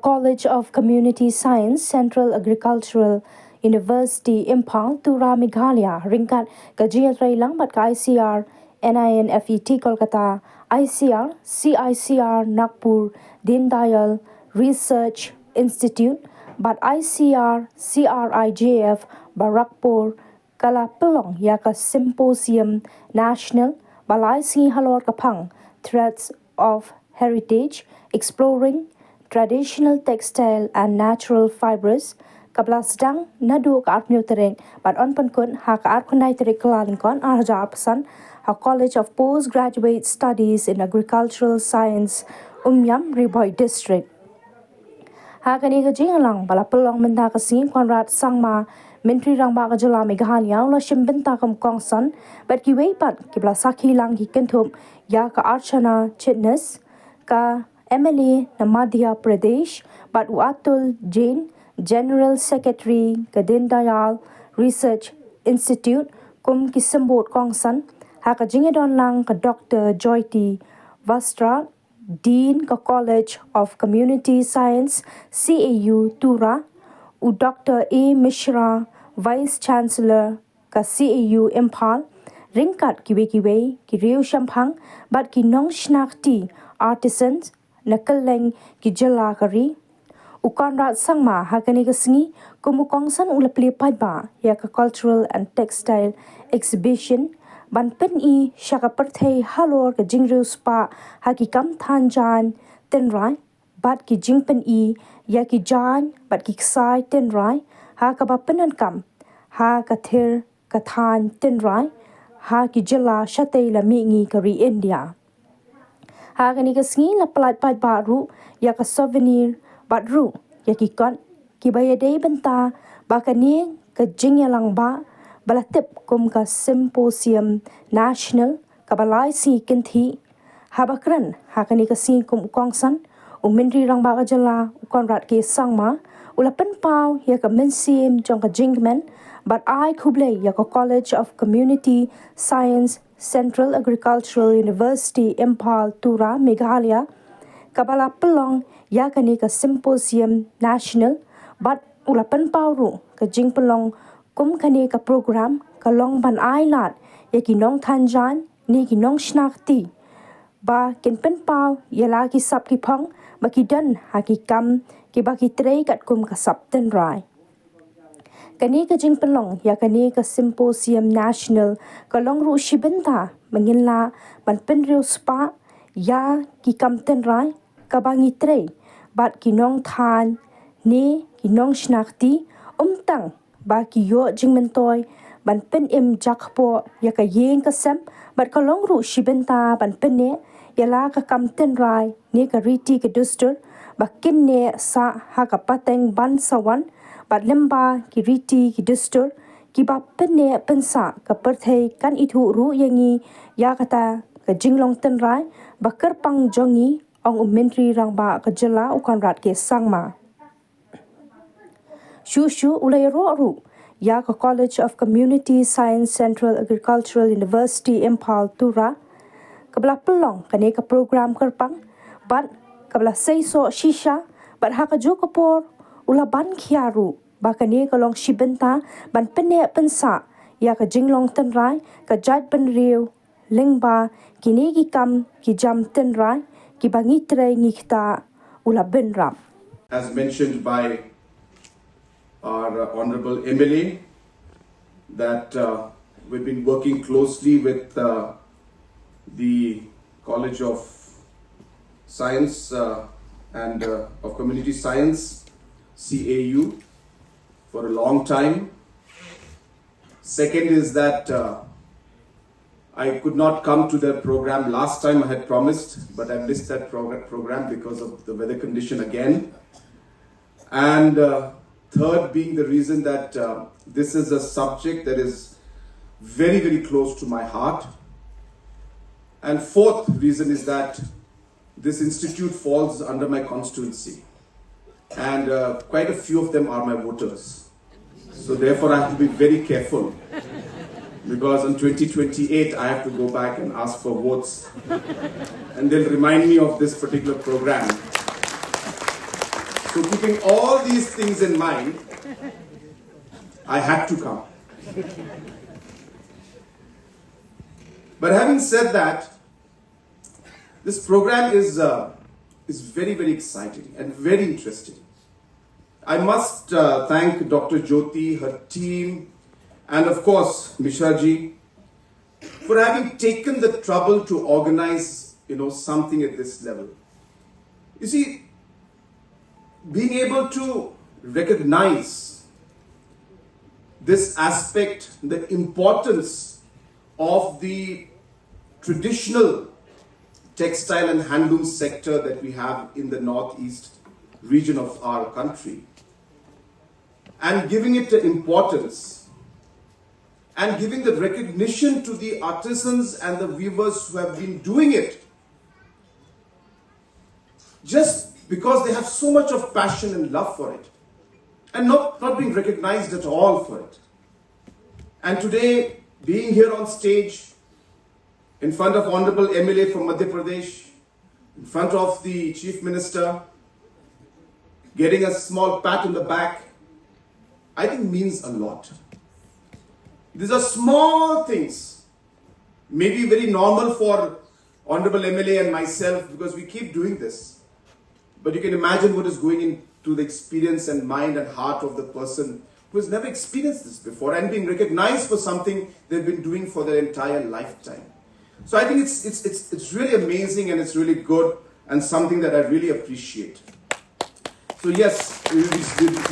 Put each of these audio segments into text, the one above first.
College of Community Science, Central Agricultural University, Imphal, Tura, Meghalaya, Ringkat, Kajil Railang, but ICR, NINFET, Kolkata, ICR, CICR, Nagpur, Deen Dayal Research Institute, but ICR, CRIJF, Barakpur, Kalapalong, Yaka Symposium National, Balai Singi Halor Kapang, Threads of Heritage, Exploring Traditional Textile and Natural Fibers, Kablasdang, Naduh Art Newtering, but on Pankun, Hak Art Konaitere Kalalinkon, Arjar Pasan, her College of Postgraduate Studies in Agricultural Science, Umïam, Riboy District. Hakaniga Jingalang, Balapalong Mendakasin, Konrad Sangma, Myntri rangbah Jala Meghalaya, Ula Shimbintakam Kongsan, but Kiwepat, Kiblasaki Lang Kynthup, Yaka Archana Chitness, Ka Emily Madhya Pradesh, but Uatul Jain, General Secretary, Deen Dayal Research Institute, Kum Kisambot Kongsan, Haka Jingedon Lang, Dr. Joyti Vastra, Dean College of Community Science, CAU Tura, Dr. A. Mishra, Vice Chancellor, CAU Imphal, Ringkat Kiwe, riew shemphang, but nongsynshar artisans, Nakaleng Jala Kari, Ukanrat Sangma, Hakaniga Sngi, Kumukongsan Ula Plie paidbah, Yaka Cultural and Textile Exhibition, Ban Pen Shakaperthe Halor Jingrew Spa, Hakikam Tanjan, Tenrai, Bat Ki Jingpen Yaki Jan, Bat Kiksai Tenrai, Hakaba Penankam, Hakathir Kathan Tenrai, Haki Jala Shate La Mingi Kari India. Hakaniga Sngi La paidbah Ru, Yaka Souvenir, Bat Ru, Yaki Kon, Kiba ïadei Benta, Bakani Kajingalang Ba, Balatip Kum Ka Symposium National, Kabalai Si Kinthi, Habakran, Hakaniga Si Kum Kongsan, Myntri rangbah Jala, Konrad Ke Sangma, Ulapen Pau, Yaka Minsim, Jonka Jingman, but I khubor, Yaka College of Community Science, Central Agricultural University, Imphal, Tura, Meghalaya, Kabala Pelong, Yakanika Symposium National, but Ulapen Pauru, Kajing Pelong, Kum Kanika Program, Kalong Ban Ailat, Yaki Nong Tanjan, Niki Nongsynshar, Ba Kinpen Pau, Yalaki Sapki Pong, Bakidan, Haki Kam, Kibaki Trey Kat Kum Kasap Tenrai. Kanika Jing Pelong, Yakanika Symposium National, Kalong Ru Shibenta, Manginla, Banpenreu Spa, Ya Kikam Tenrai, Kabangi Trey, Bat Kinong Tan, Ne Nongsynshar, Tang, Ba Kiyo Jingmentoy, Banpen Jakpo, Yaka Yeng Kasem, Bat Kalong Ru Shibenta, Banpene, Yala Kakam Tenrai, Ne Kariti Kadustur, Bakin Ne Sa Hakapateng Ban Sawan, Bat Lyngba Kiriti Kidustur, Kiba Pene Pensa, Kaperthe Kan Itu Ru Yangi, Yakata, Kajinglong Tenrai, Bakar Pang Jongi, Ong Myntri rangbah Jala Ukanrat Ke Sangma. Shushu Ulayro Ru, Yaka College of Community Science, Central Agricultural University, Imphal, Tura, Kabla Pelong, Kaneka Program Kerpang, Bat Kabla Seiso Shisha, Bat Hakajokapor, Ulaban Kiaru, Bakane Kalong Shibenta, Ban Pene Pensa, Yaka Jinglong Tenrai, Kajat Ben Riew, Lyngba, Kinegi Kam, Kijam Tenrai, Kibangitre Nikta, Ula Benram. As mentioned by our Honorable MLA, that we've been working closely with the College of Science and of Community Science, CAU, for a long time. Second is that I could not come to the program last time I had promised, but I missed that program because of the weather condition again. And third being the reason that this is a subject that is very, very close to my heart. And fourth reason is that this institute falls under my constituency. And quite a few of them are my voters. So therefore I have to be very careful, because in 2028 I have to go back and ask for votes, and they'll remind me of this particular program. So keeping all these things in mind, I had to come. But having said that, this program is very, very exciting and very interesting. I must thank Dr. Jyoti, her team, and of course, Mishraji, for having taken the trouble to organize, something at this level. You see, being able to recognize this aspect, the importance of the traditional textile and handloom sector that we have in the northeast region of our country, and giving it the importance and giving the recognition to the artisans and the weavers who have been doing it just because they have so much of passion and love for it, and not being recognized at all for it. And today, being here on stage, in front of Honorable MLA from Madhya Pradesh, in front of the Chief Minister, getting a small pat on the back, I think means a lot. These are small things, maybe very normal for Honorable MLA and myself because we keep doing this. But you can imagine what is going into the experience and mind and heart of the person who has never experienced this before and being recognized for something they've been doing for their entire lifetime. So I think it's really amazing and it's really good and something that I really appreciate. So yes, you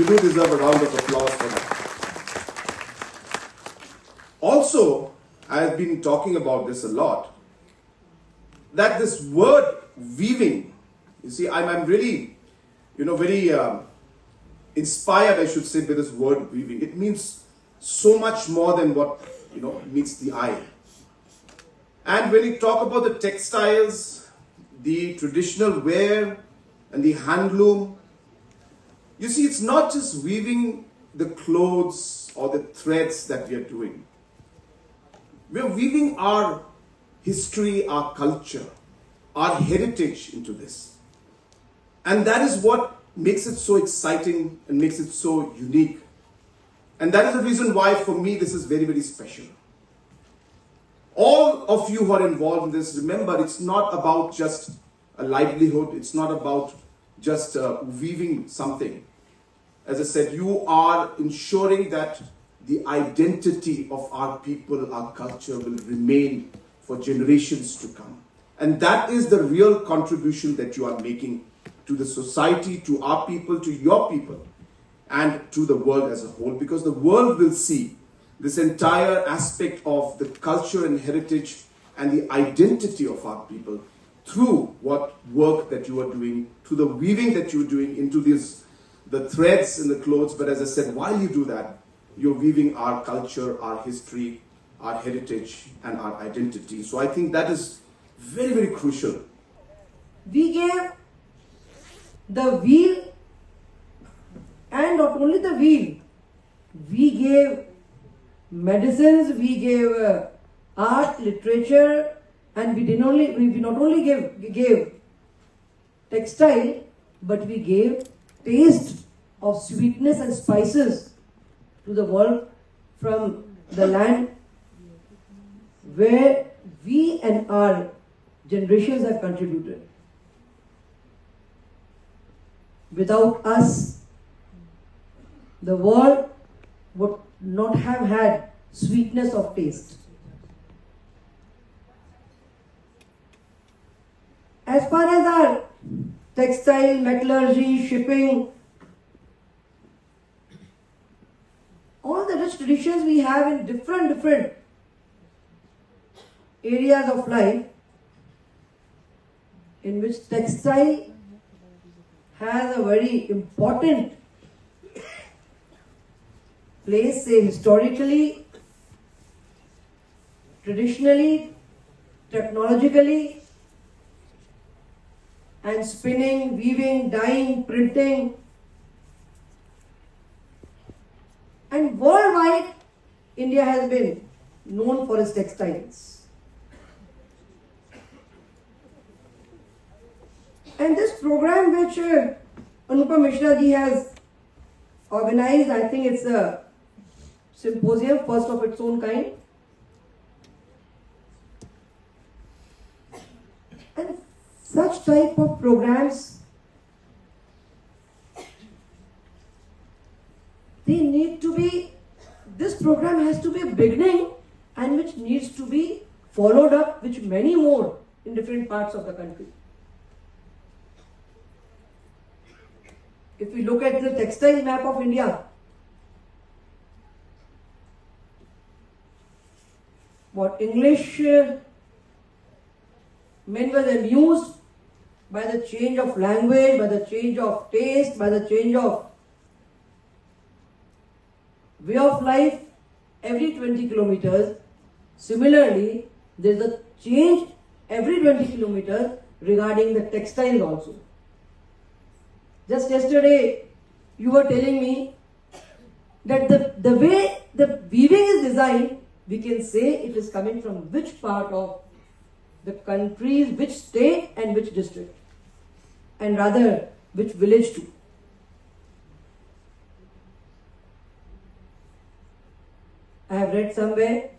do deserve a round of applause for that. Also, I have been talking about this a lot, that this word weaving, you see, I'm really, very inspired, I should say, by this word weaving. It means so much more than what, meets the eye. And when you talk about the textiles, the traditional wear and the handloom, you see, it's not just weaving the clothes or the threads that we are doing. We're weaving our history, our culture, our heritage into this. And that is what makes it so exciting and makes it so unique. And that is the reason why, for me, this is very, very special. All of you who are involved in this, remember, it's not about just a livelihood. It's not about just weaving something. As I said, you are ensuring that the identity of our people, our culture will remain for generations to come. And that is the real contribution that you are making to the society, to our people, to your people, and to the world as a whole. Because the world will see this entire aspect of the culture and heritage and the identity of our people through what work that you are doing, through the weaving that you're doing into the threads in the clothes. But as I said, while you do that, you're weaving our culture, our history, our heritage, and our identity. So I think that is very, very crucial. We gave the wheel, and not only the wheel, we gave medicines, we gave art, literature, and we not only gave textile, but we gave taste of sweetness and spices to the world from the land where we and our generations have contributed. Without us, the world would not have had sweetness of taste. As far as our textile, metallurgy, shipping, all the rich traditions we have in different areas of life, in which textile has a very important place, say historically, traditionally, technologically, and spinning, weaving, dyeing, printing. And worldwide, India has been known for its textiles. And this program, which Anupam Mishra ji has organized, I think it's a symposium, first of its own kind. And such type of programs, they need to be, this program has to be a beginning and which needs to be followed up with many more in different parts of the country. If we look at the textile map of India, what English men were amused by the change of language, by the change of taste, by the change of way of life every 20 kilometers. Similarly, there is a change every 20 kilometers regarding the textiles also. Just yesterday, you were telling me that the way the weaving is designed, we can say it is coming from which part of the country, which state and which district, and rather which village too. I have read somewhere